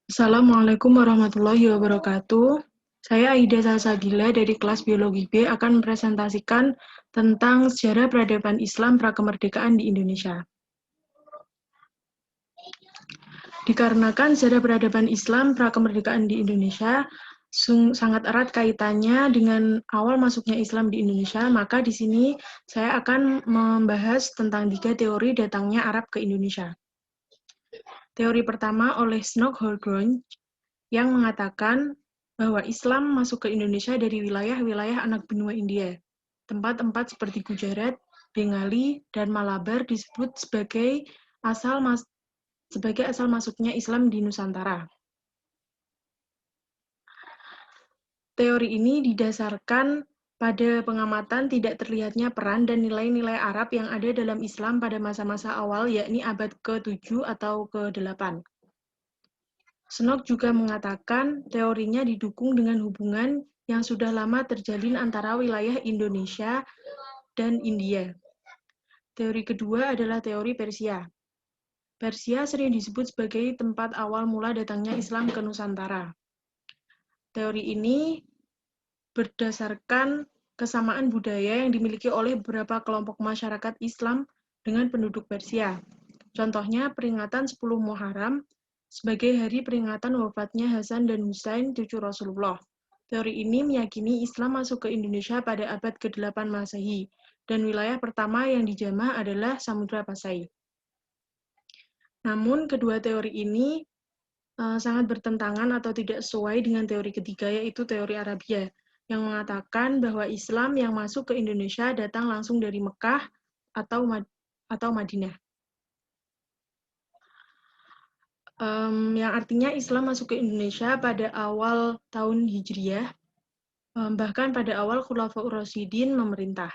Assalamualaikum warahmatullahi wabarakatuh. Saya Aida Salsabila dari kelas Biologi B akan mempresentasikan tentang sejarah peradaban Islam prakemerdekaan di Indonesia. Dikarenakan sejarah peradaban Islam prakemerdekaan di Indonesia sangat erat kaitannya dengan awal masuknya Islam di Indonesia, maka di sini saya akan membahas tentang 3 teori datangnya Arab ke Indonesia. Teori pertama oleh Snook Horgrove yang mengatakan bahwa Islam masuk ke Indonesia dari wilayah-wilayah anak benua India. Tempat-tempat seperti Gujarat, Bengali, dan Malabar disebut sebagai asal masuknya Islam di Nusantara. Teori ini didasarkan pada pengamatan tidak terlihatnya peran dan nilai-nilai Arab yang ada dalam Islam pada masa-masa awal, yakni abad ke-7 atau ke-8. Snook juga mengatakan teorinya didukung dengan hubungan yang sudah lama terjalin antara wilayah Indonesia dan India. Teori kedua adalah teori Persia. Persia sering disebut sebagai tempat awal mula datangnya Islam ke Nusantara. Teori ini berdasarkan kesamaan budaya yang dimiliki oleh beberapa kelompok masyarakat Islam dengan penduduk Persia. Contohnya peringatan 10 Muharram sebagai hari peringatan wafatnya Hasan dan Husain, cucu Rasulullah. Teori ini meyakini Islam masuk ke Indonesia pada abad ke-8 Masehi, dan wilayah pertama yang dijamah adalah Samudra Pasai. Namun, kedua teori ini sangat bertentangan atau tidak sesuai dengan teori ketiga, yaitu teori Arabia, yang mengatakan bahwa Islam yang masuk ke Indonesia datang langsung dari Mekah atau Madinah. Yang artinya Islam masuk ke Indonesia pada awal tahun Hijriah, bahkan pada awal Khulafaur Rasyidin memerintah.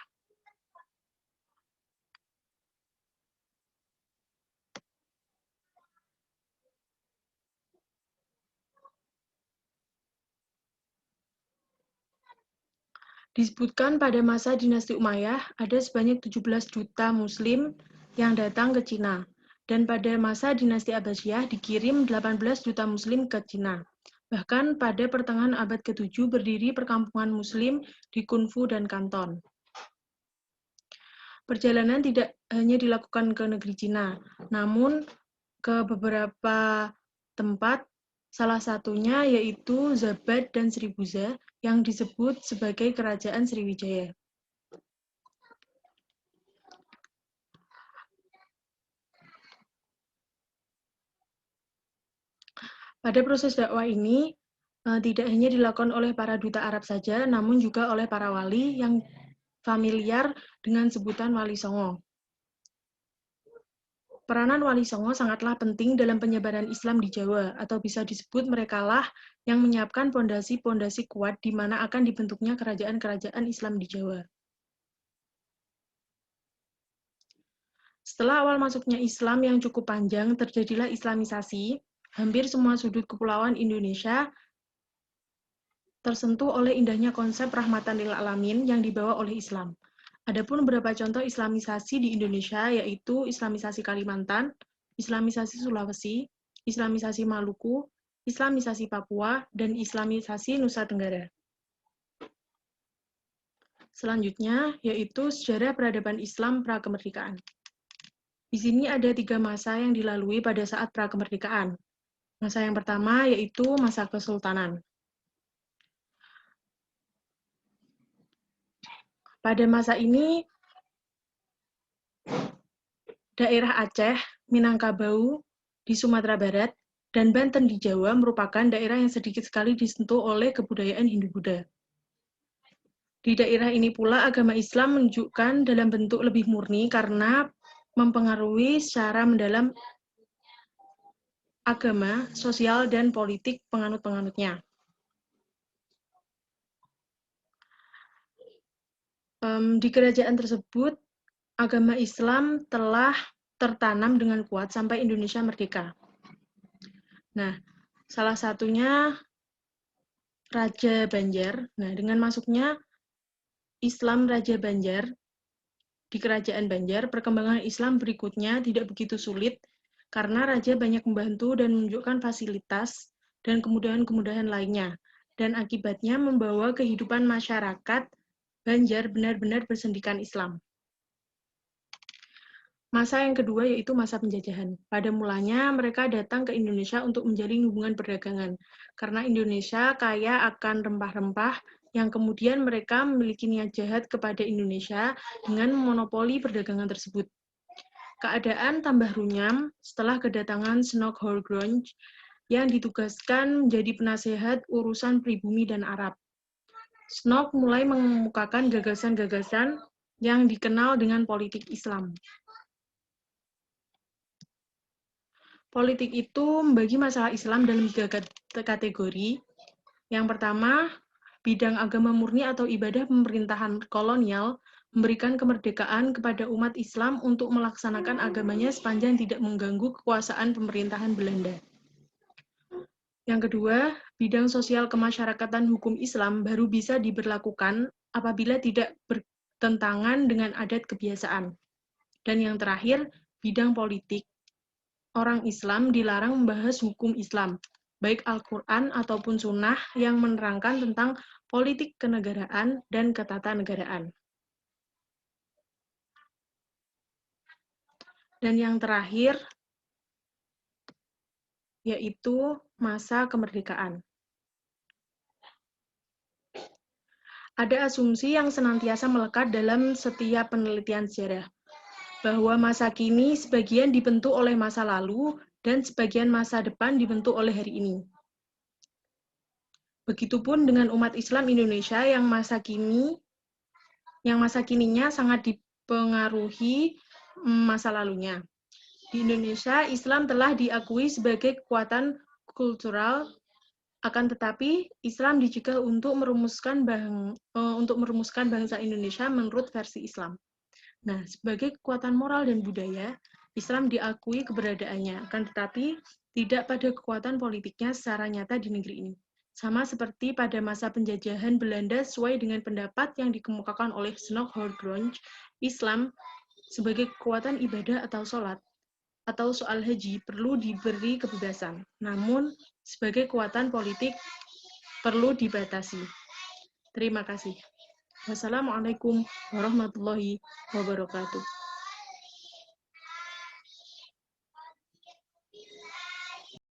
Disebutkan pada masa dinasti Umayyah, ada sebanyak 17 juta Muslim yang datang ke Cina. Dan pada masa dinasti Abbasiyah dikirim 18 juta Muslim ke Cina. Bahkan pada pertengahan abad ke-7 berdiri perkampungan Muslim di Kunfu dan Kanton. Perjalanan tidak hanya dilakukan ke negeri Cina, namun ke beberapa tempat, salah satunya yaitu Zabad dan Sribuza, yang disebut sebagai Kerajaan Sriwijaya. Pada proses dakwah ini, tidak hanya dilakukan oleh para duta Arab saja, namun juga oleh para wali yang familiar dengan sebutan Wali Songo. Peranan Wali Songo sangatlah penting dalam penyebaran Islam di Jawa, atau bisa disebut merekalah yang menyiapkan pondasi-pondasi kuat di mana akan dibentuknya kerajaan-kerajaan Islam di Jawa. Setelah awal masuknya Islam yang cukup panjang, terjadilah Islamisasi. Hampir semua sudut kepulauan Indonesia tersentuh oleh indahnya konsep rahmatan lil alamin yang dibawa oleh Islam. Adapun beberapa contoh Islamisasi di Indonesia, yaitu Islamisasi Kalimantan, Islamisasi Sulawesi, Islamisasi Maluku, Islamisasi Papua, dan Islamisasi Nusa Tenggara. Selanjutnya, yaitu sejarah peradaban Islam prakemerdekaan. Di sini ada 3 masa yang dilalui pada saat prakemerdekaan. Masa yang pertama yaitu masa Kesultanan. Pada masa ini, daerah Aceh, Minangkabau di Sumatera Barat, dan Banten di Jawa merupakan daerah yang sedikit sekali disentuh oleh kebudayaan Hindu-Buddha. Di daerah ini pula agama Islam menunjukkan dalam bentuk lebih murni karena mempengaruhi secara mendalam agama, sosial, dan politik penganut-penganutnya. Di kerajaan tersebut, agama Islam telah tertanam dengan kuat sampai Indonesia merdeka. Nah, salah satunya Raja Banjar. Nah, dengan masuknya Islam Raja Banjar di Kerajaan Banjar, perkembangan Islam berikutnya tidak begitu sulit karena Raja banyak membantu dan menunjukkan fasilitas dan kemudahan-kemudahan lainnya. Dan akibatnya membawa kehidupan masyarakat Banjar benar-benar bersendikan Islam. Masa yang kedua yaitu masa penjajahan. Pada mulanya mereka datang ke Indonesia untuk menjalin hubungan perdagangan. Karena Indonesia kaya akan rempah-rempah yang kemudian mereka memiliki niat jahat kepada Indonesia dengan memonopoli perdagangan tersebut. Keadaan tambah runyam setelah kedatangan Snok Horgrunge yang ditugaskan menjadi penasehat urusan pribumi dan Arab. Snok mulai mengemukakan gagasan-gagasan yang dikenal dengan politik Islam. Politik itu membagi masalah Islam dalam 3 kategori. Yang pertama, bidang agama murni atau ibadah pemerintahan kolonial memberikan kemerdekaan kepada umat Islam untuk melaksanakan agamanya sepanjang tidak mengganggu kekuasaan pemerintahan Belanda. Yang kedua, bidang sosial kemasyarakatan hukum Islam baru bisa diberlakukan apabila tidak bertentangan dengan adat kebiasaan. Dan yang terakhir, bidang politik. Orang Islam dilarang membahas hukum Islam, baik Al-Quran ataupun Sunnah yang menerangkan tentang politik kenegaraan dan ketatanegaraan. Dan yang terakhir, yaitu masa kemerdekaan. Ada asumsi yang senantiasa melekat dalam setiap penelitian sejarah, bahwa masa kini sebagian dibentuk oleh masa lalu dan sebagian masa depan dibentuk oleh hari ini. Begitupun dengan umat Islam Indonesia yang masa kininya sangat dipengaruhi masa lalunya. Di Indonesia, Islam telah diakui sebagai kekuatan kultural, akan tetapi Islam dicegah untuk merumuskan bangsa Indonesia menurut versi Islam. Nah, sebagai kekuatan moral dan budaya, Islam diakui keberadaannya, akan tetapi tidak pada kekuatan politiknya secara nyata di negeri ini. Sama seperti pada masa penjajahan Belanda sesuai dengan pendapat yang dikemukakan oleh Snok Horgrunge, Islam sebagai kekuatan ibadah atau sholat, atau soal haji perlu diberi kebebasan. Namun, sebagai kekuatan politik perlu dibatasi. Terima kasih. Wassalamualaikum warahmatullahi wabarakatuh.